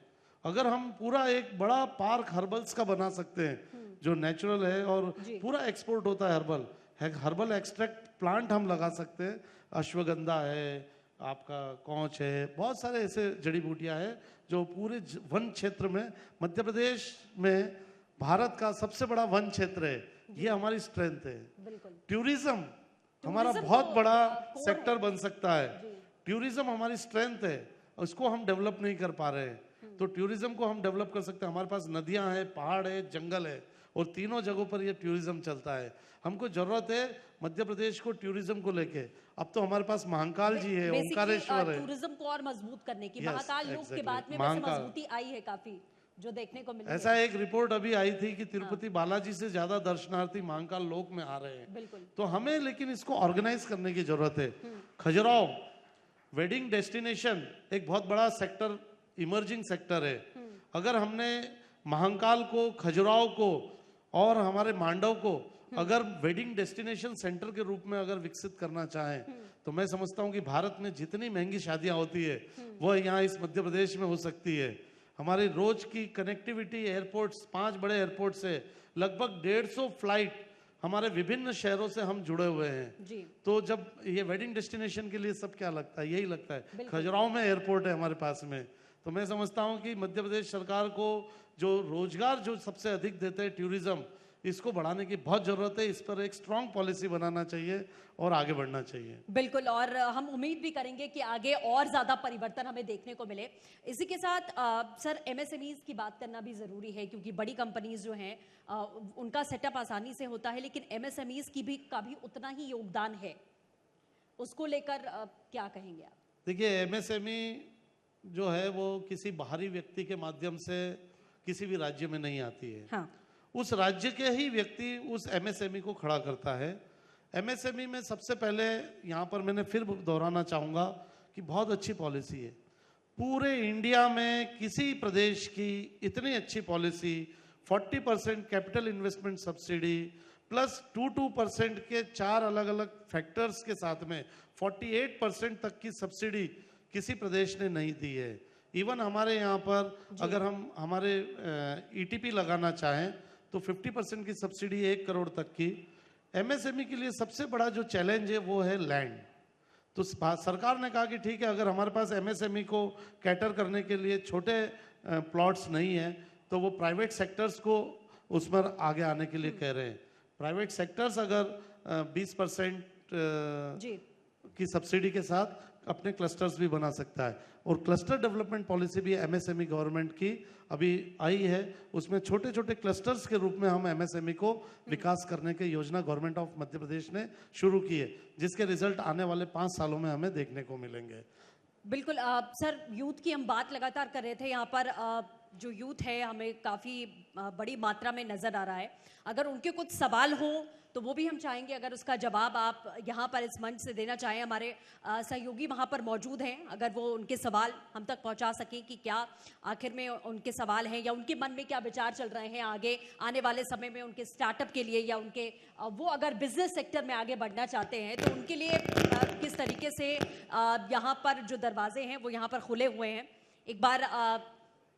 अगर हम पूरा एक बड़ा पार्क हर्बल्स का बना सकते हैं जो नेचुरल है और पूरा एक्सपोर्ट होता है, हर्बल एक्सट्रैक्ट प्लांट हम लगा सकते हैं। अश्वगंधा है, आपका कौच है, बहुत सारे ऐसे जड़ी बूटियां हैं जो पूरे वन क्षेत्र में, मध्य प्रदेश में भारत का सबसे बड़ा वन क्षेत्र है। ये हमारी स्ट्रेंथ है। टूरिज्म हमारा बहुत बड़ा सेक्टर बन सकता है। टूरिज्म हमारी स्ट्रेंथ है, उसको हम डेवलप नहीं कर पा रहे हैं। तो टूरिज्म को हम डेवलप कर सकते हैं। हमारे पास नदियां हैं, पहाड़ है, जंगल है और तीनों जगहों पर ये टूरिज्म चलता है। हमको जरूरत है मध्य प्रदेश को टूरिज्म को लेके। अब तो हमारे पास महाकाल जी है, ओंकारेश्वर है। टूरिज्म को और मजबूत करने की Yes, महाकाल लोक के exactly. बाद में वैसे मजबूती आई है काफी, जो देखने को मिली ऐसा एक रिपोर्ट अभी आई थी कि तिरुपति बालाजी से ज्यादा दर्शनार्थी महाकाल लोक में आ रहे हैं। बिल्कुल। तो हमें लेकिन इसको ऑर्गेनाइज करने की जरूरत है। खजुराहो वेडिंग डेस्टिनेशन एक बहुत बड़ा सेक्टर, इमर्जिंग सेक्टर है। अगर हमने महाकाल को, खजुराहो को और हमारे मांडव को अगर वेडिंग डेस्टिनेशन सेंटर के रूप में अगर विकसित करना चाहें, तो मैं समझता हूं कि भारत में जितनी महंगी शादियां होती है वो यहाँ इस मध्य प्रदेश में हो सकती है। हमारी रोज की कनेक्टिविटी, एयरपोर्ट्स, 5 बड़े एयरपोर्ट से लगभग 150 फ्लाइट हमारे विभिन्न शहरों से हम जुड़े हुए हैं। जी। तो जब ये वेडिंग डेस्टिनेशन के लिए सब क्या लगता है, यही लगता है। खजुराहो में एयरपोर्ट है हमारे पास में। तो मैं समझता हूँ कि मध्य प्रदेश सरकार को जो रोजगार जो सबसे अधिक देते हैं टूरिज्म, इसको बढ़ाने की बहुत जरूरत है। इस पर एक स्ट्रांग पॉलिसी बनाना चाहिए और आगे बढ़ना चाहिए। बिल्कुल, और हम उम्मीद भी करेंगे कि आगे और ज्यादा परिवर्तन हमें देखने को मिले। इसी के साथ सर, एमएसएमईज की बात करना भी जरूरी है, क्योंकि बड़ी कंपनीज जो हैं उनका सेटअप आसानी से होता है, लेकिन एमएसएमईज का भी उतना ही योगदान है। उसको लेकर क्या कहेंगे आप? देखिए, एमएसएमई जो है वो किसी बाहरी व्यक्ति के माध्यम से किसी भी राज्य में नहीं आती है। हाँ। उस राज्य के ही व्यक्ति उस एमएसएमई को खड़ा करता है। एमएसएमई में सबसे पहले यहाँ पर मैंने फिर दोहराना चाहूँगा कि बहुत अच्छी पॉलिसी है। पूरे इंडिया में किसी प्रदेश की इतनी अच्छी policy, 40% capital investment subsidy plus 2% के 4 अलग अलग फैक्टर्स के साथ में 48% तक की सब्सिडी किसी प्रदेश ने नहीं दी है। इवन हमारे यहाँ पर अगर हम हमारे ईटीपी लगाना चाहें तो 50% की सब्सिडी 1 करोड़ तक की। एमएसएमई के लिए सबसे बड़ा जो चैलेंज है वो है लैंड। तो सरकार ने कहा कि ठीक है, अगर हमारे पास एमएसएमई को कैटर करने के लिए छोटे प्लॉट्स नहीं है तो वो प्राइवेट सेक्टर्स को उस पर आगे आने के लिए कह रहे हैं। प्राइवेट सेक्टर्स अगर 20% की सब्सिडी के साथ अपने क्लस्टर्स भी बना सकता है। और क्लस्टर डेवलपमेंट पॉलिसी भी एमएसएमई गवर्नमेंट की अभी आई है। उसमें छोटे छोटे क्लस्टर्स के रूप में हम एमएसएमई को विकास करने की योजना गवर्नमेंट ऑफ मध्य प्रदेश ने शुरू की है, जिसके रिजल्ट आने वाले 5 सालों में हमें देखने को मिलेंगे। बिल्कुल। सर, यूथ की हम बात लगातार कर रहे थे। यहाँ पर जो यूथ है हमें काफ़ी बड़ी मात्रा में नज़र आ रहा है। अगर उनके कुछ सवाल हो तो वो भी हम चाहेंगे अगर उसका जवाब आप यहाँ पर इस मंच से देना चाहें। हमारे सहयोगी वहाँ पर मौजूद हैं, अगर वो उनके सवाल हम तक पहुँचा सकें कि क्या आखिर में उनके सवाल हैं या उनके मन में क्या विचार चल रहे हैं आगे आने वाले समय में उनके स्टार्टअप के लिए, या उनके वो अगर बिजनेस सेक्टर में आगे बढ़ना चाहते हैं तो उनके लिए किस तरीके से यहाँ पर जो दरवाजे हैं वो यहाँ पर खुले हुए हैं। एक बार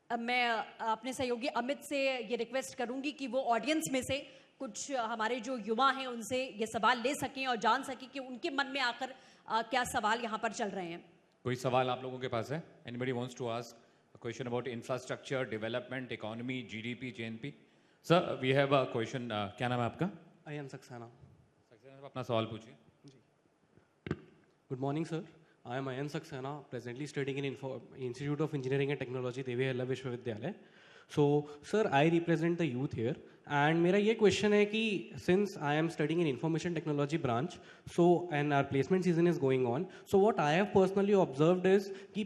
मैं अपने सहयोगी अमित से ये रिक्वेस्ट करूंगी कि वो ऑडियंस में से कुछ हमारे जो युवा हैं उनसे ये सवाल ले सकें और जान सकें कि उनके मन में आकर क्या सवाल यहाँ पर चल रहे हैं। कोई सवाल आप लोगों के पास है? Anybody wants to ask a question about infrastructure, development, economy, GDP, JNP? Sir, we have a question. क्या नाम है आपका? अयन सक्सेना। सक्सेना, अपना सवाल पूछिए। Good morning, sir. I am Ayan Saxena, presently studying in Institute of Engineering and Technology, Devi Ahilya Vishwavidyalaya. So, sir, I represent the youth here, and मेरा ये question है कि since I am studying in Information Technology branch, so and our placement season is going on, so what I have personally observed is कि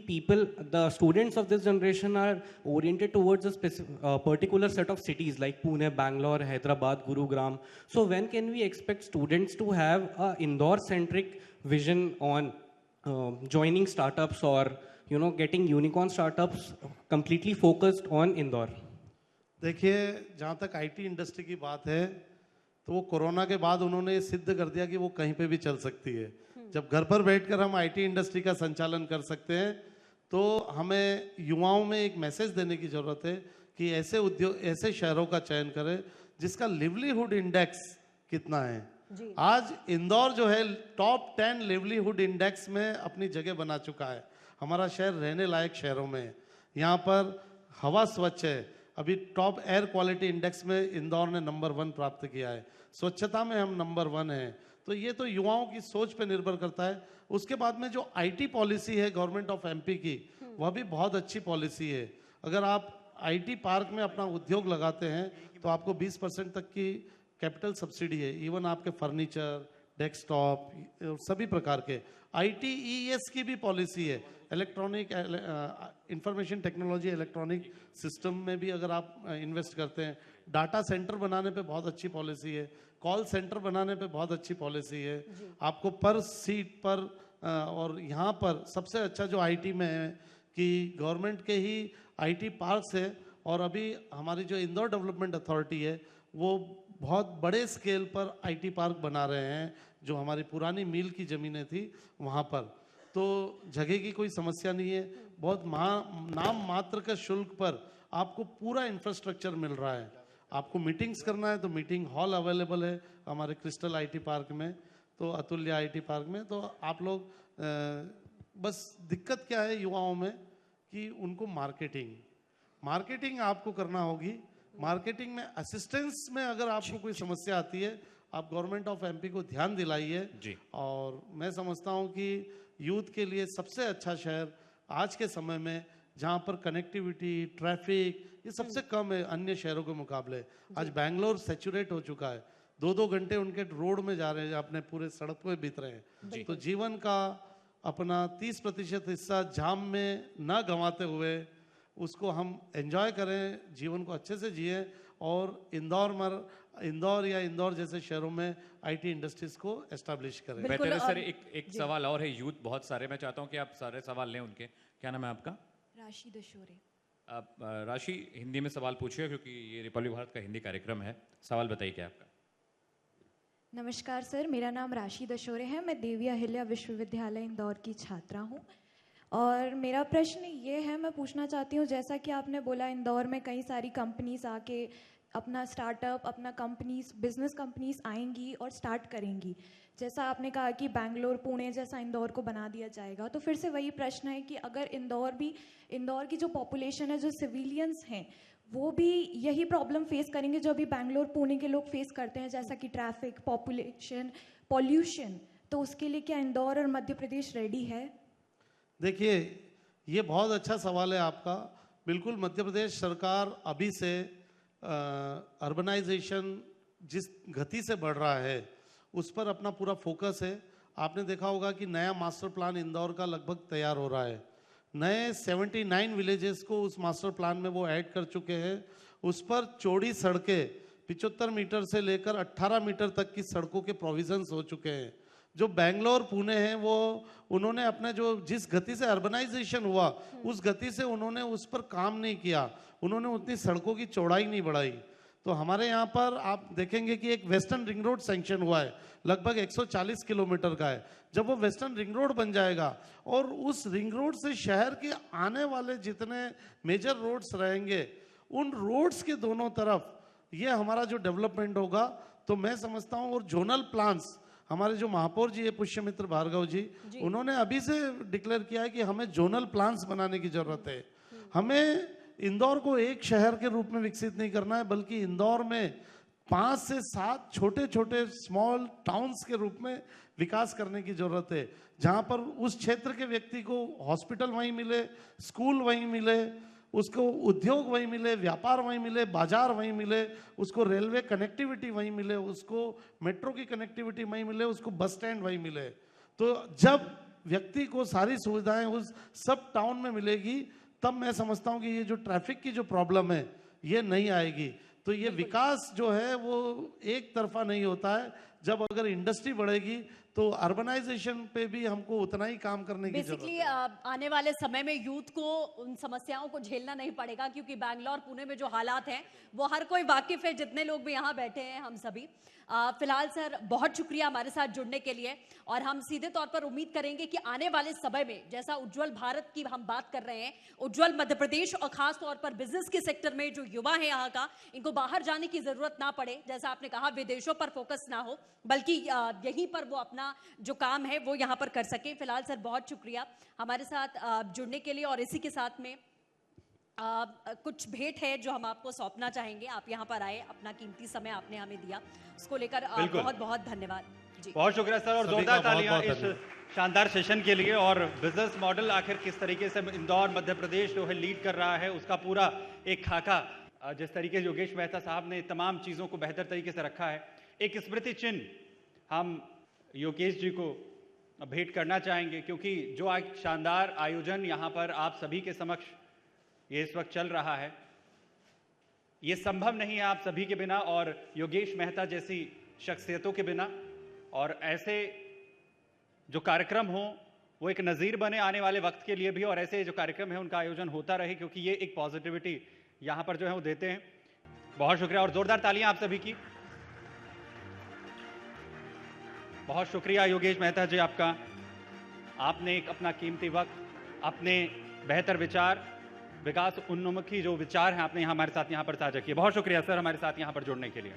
the students of this generation are oriented towards a particular set of cities like Pune, Bangalore, Hyderabad, Gurugram. So when can we expect students to have a Indore-centric vision on joining startups or getting unicorn startups completely focused on Indore? देखिए, जहाँ तक आईटी इंडस्ट्री की बात है तो वो कोरोना के बाद उन्होंने सिद्ध कर दिया कि वो कहीं पे भी चल सकती है। जब घर पर बैठकर हम आईटी इंडस्ट्री का संचालन कर सकते हैं तो हमें युवाओं में एक मैसेज देने की ज़रूरत है कि ऐसे उद्योग, ऐसे शहरों का चयन करें जिसका लिवलीहुड इंडेक्स कितना है। आज इंदौर जो है टॉप 10 लिवलीहुड इंडेक्स में अपनी जगह बना चुका है। हमारा शहर रहने लायक शहरों में है। यहाँ पर हवा स्वच्छ है। अभी टॉप एयर क्वालिटी इंडेक्स में इंदौर ने नंबर 1 प्राप्त किया है। स्वच्छता में हम नंबर 1 हैं। तो ये तो युवाओं की सोच पे निर्भर करता है। उसके बाद में जो आईटी पॉलिसी है गवर्नमेंट ऑफ एमपी की, वह भी बहुत अच्छी पॉलिसी है। अगर आप आईटी पार्क में अपना उद्योग लगाते हैं तो आपको 20% तक की कैपिटल सब्सिडी है। इवन आपके फर्नीचर, डेस्कटॉप, सभी प्रकार के ITES की भी पॉलिसी है। Electronic information technology electronic system में भी अगर आप इन्वेस्ट करते हैं, डाटा सेंटर बनाने पे बहुत अच्छी पॉलिसी है, कॉल सेंटर बनाने पे बहुत अच्छी पॉलिसी है। आपको पर सीट पर और यहाँ पर सबसे अच्छा जो आईटी में है कि गवर्नमेंट के ही आईटी पार्क्स है। और अभी हमारी जो इंदौर डेवलपमेंट अथॉरिटी है वो बहुत बड़े स्केल पर आईटी पार्क बना रहे हैं। जो हमारी पुरानी मिल की ज़मीनें थी वहाँ पर, तो जगह की कोई समस्या नहीं है। बहुत नाम मात्र का शुल्क पर आपको पूरा इंफ्रास्ट्रक्चर मिल रहा है। आपको मीटिंग्स करना है तो मीटिंग हॉल अवेलेबल है हमारे क्रिस्टल आईटी पार्क में, तो अतुल्य आईटी पार्क में। तो आप लोग बस दिक्कत क्या है युवाओं में कि उनको मार्केटिंग आपको करना होगी। मार्केटिंग में असिस्टेंस में अगर आपको कोई समस्या आती है आप गवर्नमेंट ऑफ एमपी को ध्यान दिलाइए। और मैं समझता हूँ कि यूथ के लिए सबसे अच्छा शहर आज के समय में जहाँ पर कनेक्टिविटी, ट्रैफिक ये सबसे कम है अन्य शहरों के मुकाबले। आज बैंगलोर सैचुरेट हो चुका है। 2-2 घंटे उनके रोड में जा रहे हैं, अपने पूरे सड़क पे बीत रहे हैं। तो जीवन का अपना 30% हिस्सा जाम में ना गंवाते हुए उसको हम एंजॉय करें, जीवन को अच्छे से जिए और इंदौर या इंदौर जैसे शहरों में आईटी इंडस्ट्रीज को एस्टैब्लिश करें। बेहतर है सर। एक सवाल और है, यूथ बहुत सारे, मैं चाहता हूं कि आप सारे सवाल लें उनके। क्या नाम है आपका? राशि दशोरे। आप राशि हिंदी में सवाल पूछिए क्योंकि ये रिपब्लिक भारत का हिंदी कार्यक्रम है। सवाल बताइए क्या आपका? नमस्कार सर, मेरा नाम राशि दशोरे है। मैं देवी अहिल्या विश्वविद्यालय इंदौर की छात्रा हूँ और मेरा प्रश्न ये है, मैं पूछना चाहती हूँ, जैसा कि आपने बोला इंदौर में कई सारी कंपनीज आके अपना स्टार्टअप, अपना बिजनेस कंपनीज आएंगी और स्टार्ट करेंगी। जैसा आपने कहा कि बैंगलोर, पुणे जैसा इंदौर को बना दिया जाएगा, तो फिर से वही प्रश्न है कि अगर इंदौर की जो पॉपुलेशन है, जो सिविलियंस हैं, वो भी यही प्रॉब्लम फेस करेंगे जो अभी बैंगलोर, पुणे के लोग फेस करते हैं, जैसा कि ट्रैफिक, पॉपुलेशन, पॉल्यूशन, तो उसके लिए क्या इंदौर और मध्य प्रदेश रेडी है? देखिए, ये बहुत अच्छा सवाल है आपका। बिल्कुल, मध्य प्रदेश सरकार अभी से अर्बनाइजेशन जिस गति से बढ़ रहा है उस पर अपना पूरा फोकस है। आपने देखा होगा कि नया मास्टर प्लान इंदौर का लगभग तैयार हो रहा है। नए 79 विलेजेस को उस मास्टर प्लान में वो ऐड कर चुके हैं। उस पर चौड़ी सड़कें 75 मीटर से लेकर 18 मीटर तक की सड़कों के प्रोविजंस हो चुके हैं। जो बैंगलोर, पुणे हैं, वो उन्होंने अपने जिस गति से अर्बनाइजेशन हुआ उस गति से उन्होंने उस पर काम नहीं किया। उन्होंने उतनी सड़कों की चौड़ाई नहीं बढ़ाई। तो हमारे यहाँ पर आप देखेंगे कि एक वेस्टर्न रिंग रोड सैंक्शन हुआ है, लगभग 140 किलोमीटर का है। जब वो वेस्टर्न रिंग रोड बन जाएगा और उस रिंग रोड से शहर के आने वाले जितने मेजर रोड्स रहेंगे, उन रोड्स के दोनों तरफ ये हमारा जो डेवलपमेंट होगा। तो मैं समझता हूँ, और जोनल प्लान्स हमारे जो महापौर जी है पुष्यमित्र भार्गव जी, उन्होंने अभी से डिक्लेयर किया है कि हमें जोनल प्लान्स बनाने की जरूरत है। हमें इंदौर को एक शहर के रूप में विकसित नहीं करना है, बल्कि इंदौर में 5 से 7 छोटे छोटे स्मॉल टाउन्स के रूप में विकास करने की जरूरत है, जहां पर उस क्षेत्र के व्यक्ति को हॉस्पिटल वहीं मिले, स्कूल वहीं मिले, उसको उद्योग वहीं मिले, व्यापार वहीं मिले, बाजार वहीं मिले, उसको रेलवे कनेक्टिविटी वहीं मिले, उसको मेट्रो की कनेक्टिविटी वहीं मिले, उसको बस स्टैंड वहीं मिले। तो जब व्यक्ति को सारी सुविधाएं उस सब टाउन में मिलेगी, तब मैं समझता हूं कि ये जो ट्रैफिक की जो प्रॉब्लम है ये नहीं आएगी। तो ये विकास जो है वो एक तरफा नहीं होता है। जब अगर इंडस्ट्री बढ़ेगी तो अर्बनाइजेशन पे भी हमको उतना ही काम करने की जरूरत बेसिकली है। आने वाले समय में यूथ को उन समस्याओं को झेलना नहीं पड़ेगा, क्योंकि बैंगलोर पुणे में जो हालात हैं वो हर कोई वाकिफ है, जितने लोग भी यहाँ बैठे हैं हम सभी। फिलहाल सर बहुत शुक्रिया हमारे साथ जुड़ने के लिए, और हम सीधे तौर पर उम्मीद करेंगे कि आने वाले समय में जैसा उज्जवल भारत की हम बात कर रहे हैं, उज्जवल मध्य प्रदेश, और खास तौर पर बिजनेस के सेक्टर में जो युवा है यहाँ का, इनको बाहर जाने की जरूरत ना पड़े। जैसा आपने कहा, विदेशों पर फोकस ना हो, बल्कि यहीं पर वो अपना जो काम है वो यहाँ पर कर सके। फिलहाल सर बहुत शुक्रिया हमारे साथ जुड़ने के लिए, और इसी के साथ में कुछ भेंट है जो हम आपको सौंपना चाहेंगे। आप यहाँ पर आए, अपना कीमती समय आपने हमें दिया, उसको लेकर बहुत बहुत धन्यवाद जी। बहुत शुक्रिया सर, और सभी जोरदार का बहुत तालियां बहुत इस शानदार सेशन के लिए। और बिजनेस मॉडल आखिर किस तरीके से इंदौर मध्य प्रदेश जो है लीड कर रहा है, उसका पूरा एक खाका जिस तरीके से योगेश मेहता साहब ने तमाम चीज़ों को बेहतर तरीके से रखा है। एक स्मृति चिन्ह हम योगेश जी को भेंट करना चाहेंगे, क्योंकि जो आज शानदार आयोजन यहाँ पर आप सभी के समक्ष ये इस वक्त चल रहा है, ये संभव नहीं है आप सभी के बिना, और योगेश मेहता जैसी शख्सियतों के बिना। और ऐसे जो कार्यक्रम हो वो एक नज़ीर बने आने वाले वक्त के लिए भी, और ऐसे जो कार्यक्रम है उनका आयोजन होता रहे, क्योंकि ये एक पॉजिटिविटी यहाँ पर जो है वो देते हैं। बहुत शुक्रिया, और जोरदार तालियां आप सभी की। बहुत शुक्रिया योगेश मेहता जी आपका। आपने एक अपना कीमती वक्त, अपने बेहतर विचार, विकास उन्मुखी जो विचार हैं, आपने हमारे साथ यहाँ पर साझा किए। बहुत शुक्रिया सर हमारे साथ यहाँ पर जुड़ने के लिए।